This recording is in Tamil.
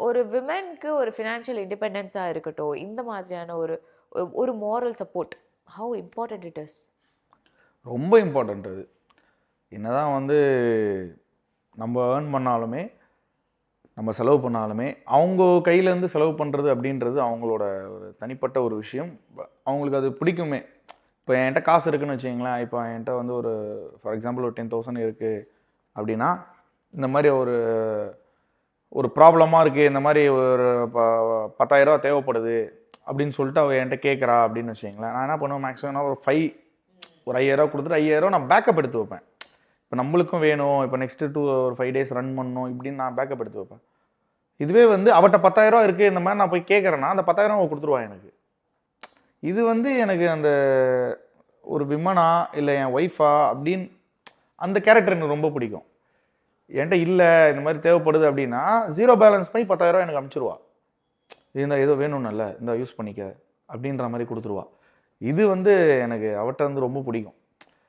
ஒரு விமென்க்கு ஒரு ஃபினான்ஷியல் இண்டிபெண்டன்ஸாக இருக்கட்டும், இந்த மாதிரியான ஒரு ஒரு moral support how important it is? ரொம்ப இம்பார்ட்டன்ட் அது. என்னதான் வந்து நம்ம ஏர்ன் பண்ணாலுமே, நம்ம செலவு பண்ணாலுமே, அவங்க கையிலேருந்து செலவு பண்ணுறது அப்படின்றது அவங்களோட ஒரு தனிப்பட்ட ஒரு விஷயம். அவங்களுக்கு அது பிடிக்குமே. இப்போ என்கிட்ட காசு இருக்குன்னு வச்சுங்களேன், இப்போ என்கிட்ட வந்து ஒரு ஃபார் எக்ஸாம்பிள் ஒரு 10,000 இருக்குது அப்படின்னா, இந்த மாதிரி ஒரு ப்ராப்ளமாக இருக்குது, இந்த மாதிரி ஒரு 10,000 தேவைப்படுது அப்படின்னு சொல்லிட்டு அவள் என்கிட்ட கேட்குறா அப்படின்னு வச்சுங்களேன், நான் என்ன பண்ணுவேன், மேக்ஸிமம் ஒரு 5,000 கொடுத்துட்டு 5,000 நான் பேக்கப் எடுத்து வைப்பேன். இப்போ நம்மளுக்கும் வேணும், இப்போ நெக்ஸ்ட்டு ஒரு 5 days ரன் பண்ணணும் இப்படின்னு நான் பேக்கப் எடுத்து வைப்பேன். இதுவே வந்து அவட்ட 10,000 இருக்குது இந்த மாதிரி நான் போய் கேட்குறேன்னா, அந்த 10,000 அவள் கொடுத்துருவா எனக்கு. இது வந்து எனக்கு அந்த ஒரு விமனா இல்லை என் ஒய்ஃபா அப்படின்னு அந்த கேரக்டர் எனக்கு ரொம்ப பிடிக்கும். என்கிட்ட இல்லை இந்த மாதிரி தேவைப்படுது அப்படின்னா 0 பேலன்ஸ் பண்ணி 10,000 எனக்கு அனுப்பிச்சிருவா. இந்த ஏதோ வேணும்னு இல்லை, இந்த யூஸ் பண்ணிக்க அப்படின்ற மாதிரி கொடுத்துருவா. இது வந்து எனக்கு அவட்ட வந்து ரொம்ப பிடிக்கும்.